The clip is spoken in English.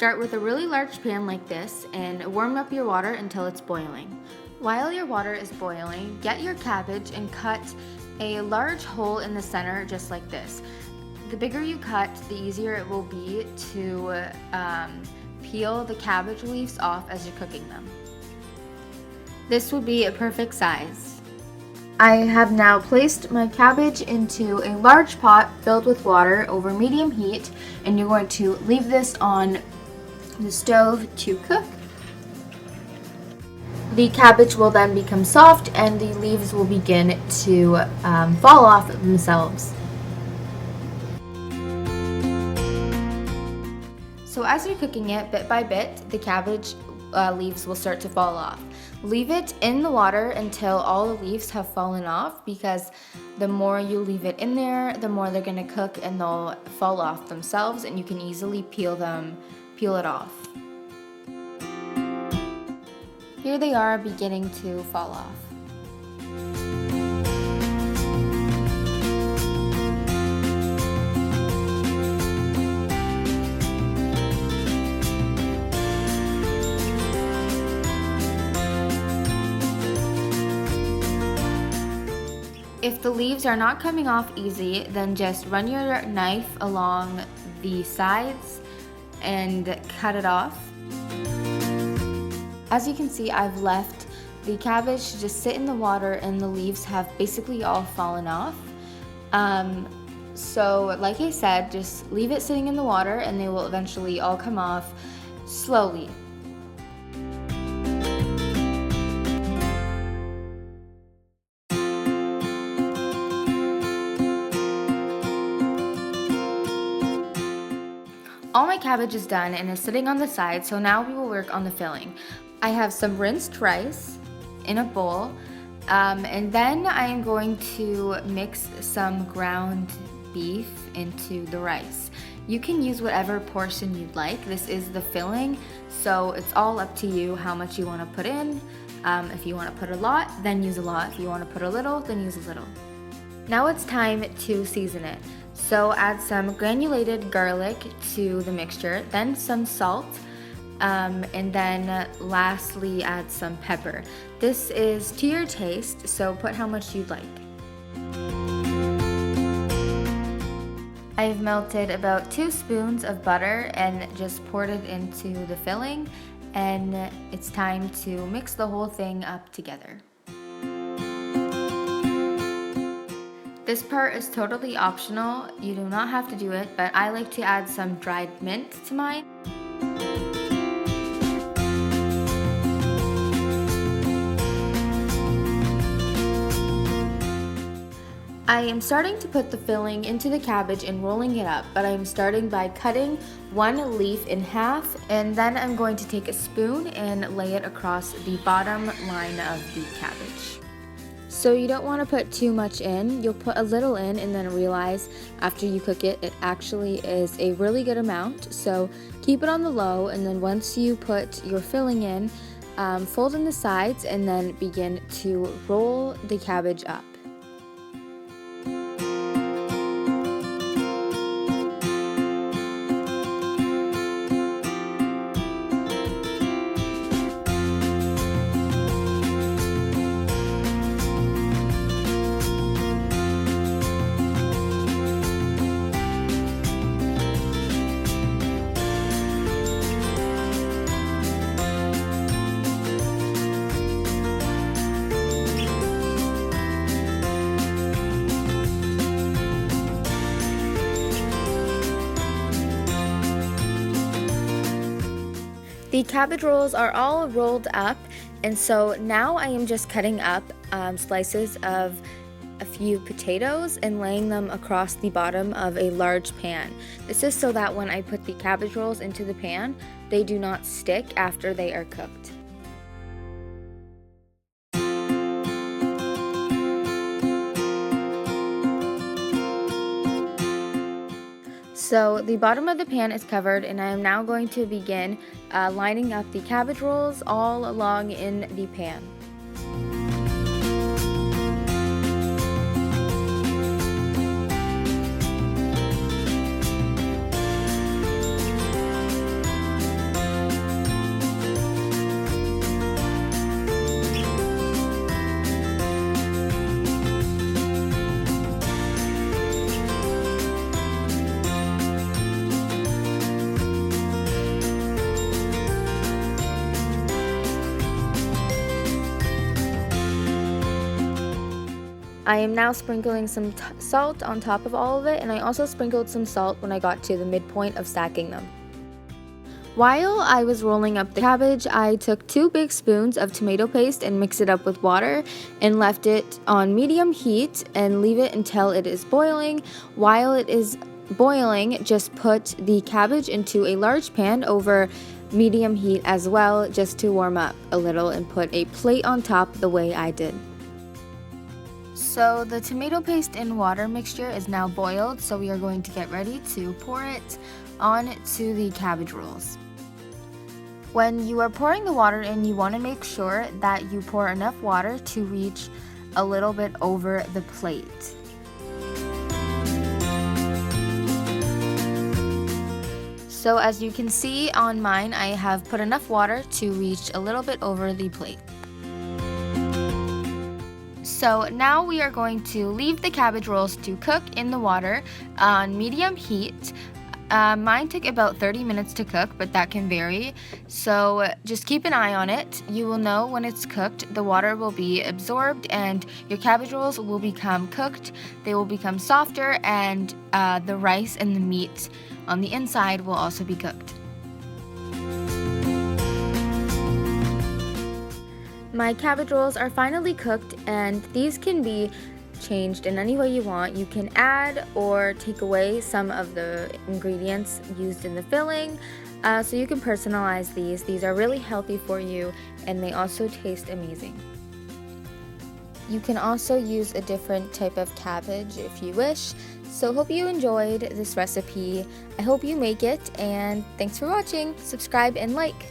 start with a really large pan like this and warm up your water until it's boiling. While your water is boiling, get your cabbage and cut a large hole in the center just like this. The bigger you cut, the easier it will be to peel the cabbage leaves off as you're cooking them. This would be a perfect size. I have now placed my cabbage into a large pot filled with water over medium heat, and you're going to leave this on the stove to cook. The cabbage will then become soft and the leaves will begin to fall off themselves. So as you're cooking it, bit by bit, the cabbage leaves will start to fall off. Leave it in the water until all the leaves have fallen off, because the more you leave it in there, the more they're going to cook and they'll fall off themselves, and you can easily peel it off. Here they are beginning to fall off. If the leaves are not coming off easy, then just run your knife along the sides and cut it off. As you can see, I've left the cabbage to just sit in the water and the leaves have basically all fallen off. So like I said, just leave it sitting in the water and they will eventually all come off slowly. All my cabbage is done and is sitting on the side, so now we will work on the filling. I have some rinsed rice in a bowl, and then I am going to mix some ground beef into the rice. You can use whatever portion you'd like. This is the filling, so it's all up to you how much you want to put in. If you want to put a lot, then use a lot. If you want to put a little, then use a little. Now it's time to season it. So add some granulated garlic to the mixture, then some salt, and then lastly add some pepper. This is to your taste, so put how much you'd like. I've melted about 2 spoons of butter and just poured it into the filling, and it's time to mix the whole thing up together. This part is totally optional. You do not have to do it, but I like to add some dried mint to mine. I am starting to put the filling into the cabbage and rolling it up, but I'm starting by cutting one leaf in half, and then I'm going to take a spoon and lay it across the bottom line of the cabbage. So you don't want to put too much in. You'll put a little in and then realize after you cook it, it actually is a really good amount. So keep it on the low, and then once you put your filling in, fold in the sides and then begin to roll the cabbage up. The cabbage rolls are all rolled up, and so now I am just cutting up slices of a few potatoes and laying them across the bottom of a large pan. This is so that when I put the cabbage rolls into the pan, they do not stick after they are cooked. So the bottom of the pan is covered, and I am now going to begin lining up the cabbage rolls all along in the pan. I am now sprinkling some salt on top of all of it, and I also sprinkled some salt when I got to the midpoint of stacking them. While I was rolling up the cabbage, I took 2 big spoons of tomato paste and mixed it up with water and left it on medium heat and leave it until it is boiling. While it is boiling, just put the cabbage into a large pan over medium heat as well, just to warm up a little, and put a plate on top the way I did. So the tomato paste and water mixture is now boiled, so we are going to get ready to pour it onto the cabbage rolls. When you are pouring the water in, you want to make sure that you pour enough water to reach a little bit over the plate. So as you can see on mine, I have put enough water to reach a little bit over the plate. So now we are going to leave the cabbage rolls to cook in the water on medium heat. Mine took about 30 minutes to cook, but that can vary. So just keep an eye on it. You will know when it's cooked. The water will be absorbed and your cabbage rolls will become cooked. They will become softer, and the rice and the meat on the inside will also be cooked. My cabbage rolls are finally cooked, and these can be changed in any way you want. You can add or take away some of the ingredients used in the filling, so you can personalize these. These are really healthy for you, and they also taste amazing. You can also use a different type of cabbage if you wish. So hope you enjoyed this recipe. I hope you make it, and thanks for watching. Subscribe and like.